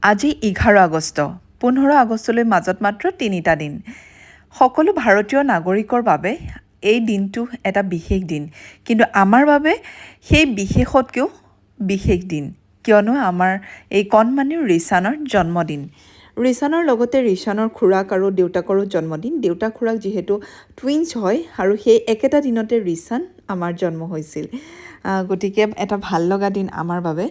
আজি 11 আগষ্ট 15 আগষ্টলৈ মাজত মাত্ৰ 3টা দিন সকলো ভাৰতীয় নাগৰিকৰ বাবে এই দিনটো এটা বিশেষ দিন কিন্তু আমাৰ বাবে সেই বিশেষতকৈও বিশেষ দিন কিয়নো আমাৰ এই কণমানি ৰিচানৰ জন্মদিন ৰিচানৰ লগতে ৰিচানৰ খুৰাক আৰু দেউতাকৰো জন্মদিন দেউতাক খুৰাক যিহেতু টুইনছ হয় আৰু সেই একেটা দিনতে ৰিচান আমাৰ জন্ম হৈছিল গতিকে এটা ভাল লগা দিন আমাৰ বাবে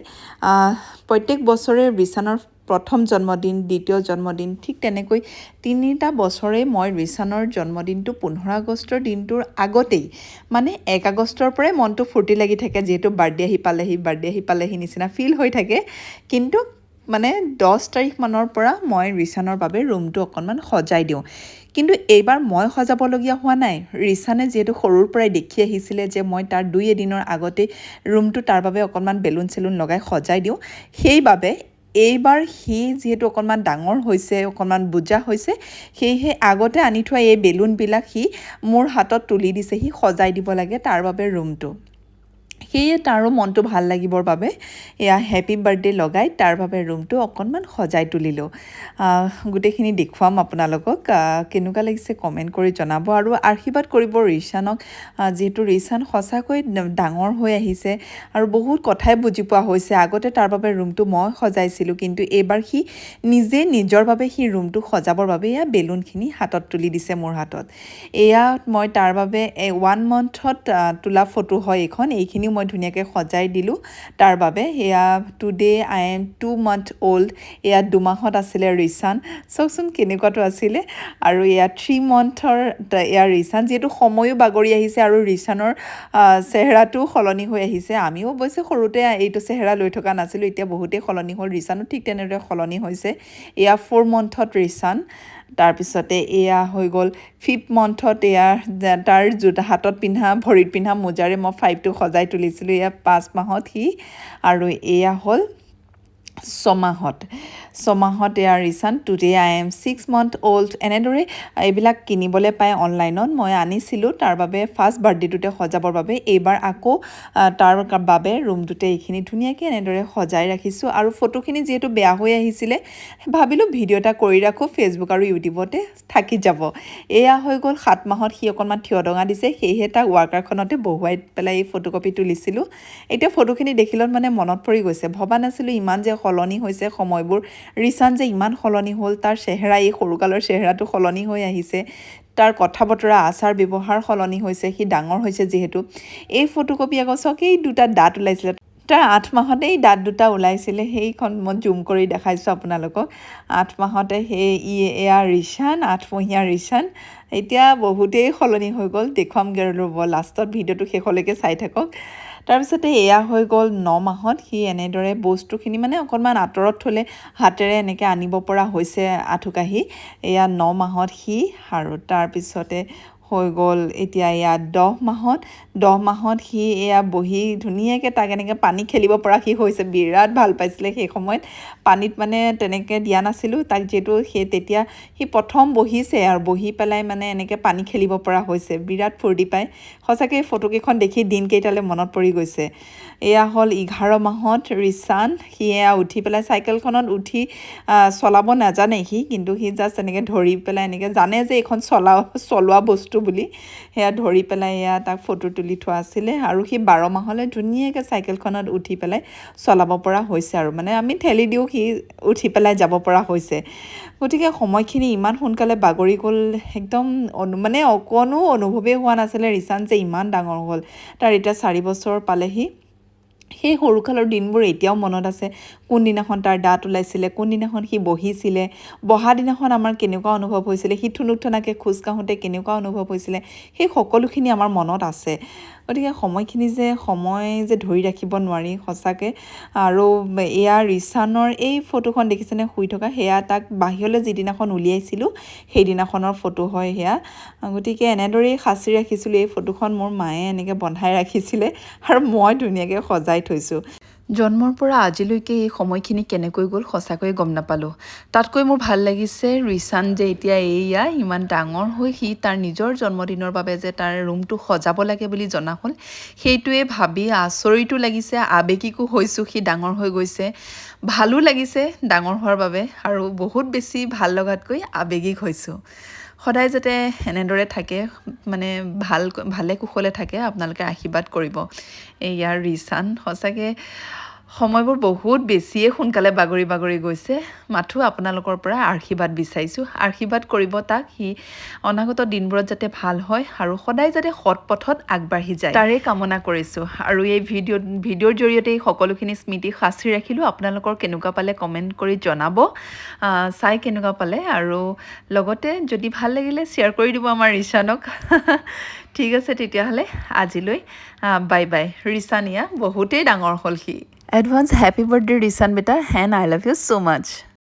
প্ৰত্যেক বছৰে ৰিচানৰ প্ৰথম জন্মদিন দ্বিতীয় জন্মদিন ঠিক তেনেকৈ 3টা বছৰে মই ৰিচানৰ জন্মদিনটো 15 আগষ্টৰ দিনটোৰ আগতেই মানে 1 আগষ্টৰ পৰাই মনটো ফূৰ্তি লাগি থাকে যিহেতু বাৰ্থডে আহি পালেহি নিচিনা ফিল হৈ থাকে কিন্তু মানে 10 তাৰিখ মানৰ পৰা মই ৰিচানৰ বাবে ৰুমটো অকণমান সজাই দিওঁ কিন্তু এইবাৰ মই সজাবলগীয়া হোৱা নাই ৰিচানে যিহেতু সৰুৰ পৰাই দেখি আহিছিলে যে মই তাৰ 2 এদিনৰ আগতে ৰুমটো তাৰ বাবে অকণমান বেলুন চেলুন লগাই সজাই দিওঁ সেইবাবে এইবাৰ সি যিহেতু অকণমান ডাঙৰ হৈছে অকণমান বুজা হৈছে সেয়েহে আগতে আনি থোৱা এই বেলুনবিলাক সি মোৰ হাতত তুলি দিছে সি সজাই দিব লাগে তাৰ বাবে ৰুমটো সেয়ে তাৰো মনটো ভাল লাগিবৰ বাবে এয়া হেপী বাৰ্থডে লগাই তাৰ বাবে ৰুমটো অকণমান সজাই তুলিলোঁ গোটেইখিনি দেখুৱাম আপোনালোকক কেনেকুৱা লাগিছে কমেণ্ট কৰি জনাব আৰু আশীৰ্বাদ কৰিব ৰিচানক যিহেতু ৰিচান সঁচাকৈ ডাঙৰ হৈ আহিছে আৰু বহুত কথাই বুজি পোৱা হৈছে আগতে তাৰ বাবে ৰুমটো মই সজাইছিলোঁ কিন্তু এইবাৰ সি নিজে নিজৰ বাবে সি ৰুমটো সজাবৰ বাবে এয়া বেলুনখিনি হাতত তুলি দিছে মোৰ হাতত এয়া মই তাৰ বাবে 1 মান্থত তোলা ফটো হয় এইখিনিও মই ধুনীয়াকৈ সজাই দিলোঁ তাৰ বাবে এয়া today I M 2 month old এয়া 2 মাহত আছিলে ৰিচান চাওকচোন কেনেকুৱাটো আছিলে আৰু এয়া 3 মান্থৰ এয়া ৰিচান যিহেতু সময়ো বাগৰি আহিছে আৰু ৰিচানৰ চেহেৰাটো সলনি হৈ আহিছে আমিও অৱশ্যে সৰুতে এইটো চেহেৰা লৈ থকা নাছিলোঁ এতিয়া বহুতেই সলনি হ'ল ৰিচানো ঠিক তেনেদৰে সলনি হৈছে এয়া 4 মান্থত ৰিচান তাৰপিছতে এয়া হৈ গ'ল 5th মান্থত এয়া তাৰ হাতত পিন্ধা ভৰিত পিন্ধা মোজাৰে মই 5টো সজাই তুলিছিলোঁ এয়া 5 মাহত সি আৰু এয়া হ'ল 6 মাহত এয়া Rishan today I am 6 month old এনেদৰে এইবিলাক কিনিবলৈ পাই অনলাইনত মই আনিছিলোঁ তাৰ বাবে ফাৰ্ষ্ট বাৰ্থডেটোতে সজাবৰ বাবে এইবাৰ আকৌ তাৰ বাবে ৰুমটোতে এইখিনি ধুনীয়াকৈ এনেদৰে সজাই ৰাখিছোঁ আৰু ফটোখিনি যিহেতু বেয়া হৈ আহিছিলে ভাবিলোঁ ভিডিঅ' এটা কৰি ৰাখোঁ ফেচবুক আৰু ইউটিউবতে থাকি যাব এয়া হৈ গ'ল 7 মাহত সি অকণমান থিয় দঙা দিছে সেয়েহে তাক ৱাৰ্কাৰখনতে বহুৱাই পেলাই এই ফটোকপি তুলিছিলোঁ এতিয়া ফটোখিনি দেখিলত মানে মনত পৰি গৈছে ভবা নাছিলোঁ ইমান যে সলনি হৈছে সময়বোৰ ৰিচান যে ইমান সলনি হ'ল তাৰ চেহেৰা এই সৰুকালৰ চেহেৰাটো সলনি হৈ আহিছে তাৰ কথা বতৰা আচাৰ ব্যৱহাৰ সলনি হৈছে সি ডাঙৰ হৈছে যিহেতু এই ফটোকপি আকৌ চকেই দুটা দাঁত ওলাইছিলে তাৰ 8 মাহতেই দাঁত দুটা ওলাইছিলে সেইখন মই জুম কৰি দেখাইছোঁ আপোনালোকক 8 মাহতে সেই এয়া ৰিচান 8মহীয়া ৰিচান এতিয়া বহুতেই সলনি হৈ গ'ল দেখুৱামগৈ ৰ'ব লাষ্টত ভিডিঅ'টো শেষলৈকে চাই থাকক তাৰপিছতে এয়া হৈ গ'ল 9 মাহত সি এনেদৰে বস্তুখিনি মানে অকণমান আঁতৰত থ'লে হাতেৰে এনেকৈ আনিব পৰা হৈছে আঁঠুকাঢ়ি এয়া 9 মাহত সি আৰু তাৰপিছতে হৈ গ'ল এতিয়া এয়া 10 মাহত সি এয়া বহি ধুনীয়াকৈ তাক এনেকৈ পানী খেলিব পৰা সি হৈছে বিৰাট ভাল পাইছিলে সেই সময়ত পানীত মানে তেনেকৈ দিয়া নাছিলোঁ তাক যিহেতু তেতিয়া সি প্ৰথম বহিছে আৰু বহি পেলাই মানে এনেকৈ পানী খেলিব পৰা হৈছে বিৰাট ফূৰ্তি পায় সঁচাকৈ ফটোকেইখন দেখি দিনকেইটালৈ মনত পৰি গৈছে এয়া হ'ল 11 মাহত ৰিচান সি এয়া উঠি পেলাই চাইকেলখনত উঠি চলাব নাজানে সি কিন্তু সি জাষ্ট এনেকৈ ধৰি পেলাই এনেকৈ জানে যে এইখন চলোৱা বস্তু বুলি সেয়া ধৰি পেলাই এয়া তাক ফটো তুলি থোৱা আছিলে আৰু সি 12 মাহলৈ ধুনীয়াকৈ চাইকেলখনত উঠি পেলাই চলাব পৰা হৈছে আৰু মানে আমি ঠেলি দিওঁ সি উঠি পেলাই যাব পৰা হৈছে গতিকে সময়খিনি ইমান সোনকালে বাগৰি গ'ল একদম মানে অকণো অনুভৱেই হোৱা নাছিলে ৰিচান যে ইমান ডাঙৰ হ'ল তাৰ এতিয়া 4 বছৰ পালেহি সেই সৰুকালৰ দিনবোৰ এতিয়াও মনত আছে কোনদিনাখন তাৰ দাঁত ওলাইছিলে কোনদিনাখন সি বহিছিলে বহা দিনাখন আমাৰ কেনেকুৱা অনুভৱ হৈছিলে সি ঠুনুক ঠুনাকৈ খোজ কাঢ়োঁতে কেনেকুৱা অনুভৱ হৈছিলে সেই সকলোখিনি আমাৰ মনত আছে গতিকে সময়খিনি যে ধৰি ৰাখিব নোৱাৰি সঁচাকৈ আৰু এয়া ৰিচানৰ এই ফটোখন দেখিছেনে শুই থকা সেয়া তাক বাহিৰলৈ যিদিনাখন উলিয়াইছিলোঁ সেইদিনাখনৰ ফটো হয় সেয়া গতিকে এনেদৰেই সাঁচি ৰাখিছিলোঁ এই ফটোখন মোৰ মায়ে এনেকৈ বন্ধাই ৰাখিছিলে আৰু মই ধুনীয়াকৈ সজাই থৈছোঁ জন্মৰ পৰা আজিলৈকে এই সময়খিনি কেনেকৈ গ'ল সঁচাকৈয়ে গম নাপালোঁ তাতকৈ মোৰ ভাল লাগিছে ৰিচান যে এতিয়া এইয়া ইমান ডাঙৰ হৈ সি তাৰ নিজৰ জন্মদিনৰ বাবে যে তাৰ ৰুমটো সজাব লাগে বুলি জনা হ'ল সেইটোৱে ভাবি আচৰিতো লাগিছে আৱেগিকো হৈছোঁ সি ডাঙৰ হৈ গৈছে ভালো লাগিছে ডাঙৰ হোৱাৰ বাবে আৰু বহুত বেছি ভাল লগাতকৈ আৱেগিক হৈছোঁ সদায় যাতে এনেদৰে থাকে মানে ভালে কুশলে থাকে আপোনালোকে আশীৰ্বাদ কৰিব ইয়াৰ ৰিচান সঁচাকৈ সময়বোৰ বহুত বেছিয়ে সোনকালে বাগৰি গৈছে মাথো আপোনালোকৰ পৰা আশীৰ্বাদ বিচাৰিছোঁ আশীৰ্বাদ কৰিব তাক সি অনাগত দিনবোৰত যাতে ভাল হয় আৰু সদায় যাতে সৎ পথত আগবাঢ়ি যায় তাৰে কামনা কৰিছোঁ আৰু এই ভিডিঅ'ৰ জৰিয়তে সকলোখিনি স্মৃতি সাঁচি ৰাখিলোঁ আপোনালোকৰ কেনেকুৱা পালে কমেণ্ট কৰি জনাব চাই কেনেকুৱা পালে আৰু লগতে যদি ভাল লাগিলে শ্বেয়াৰ কৰি দিব আমাৰ ৰিচানক ঠিক আছে তেতিয়াহ'লে আজিলৈ বাই বাই ৰিচানিয়া বহুতেই ডাঙৰ হ'ল সি এডভান্স হ্যাপি বাৰ্থডে ৰিচান বেটা and I love you so much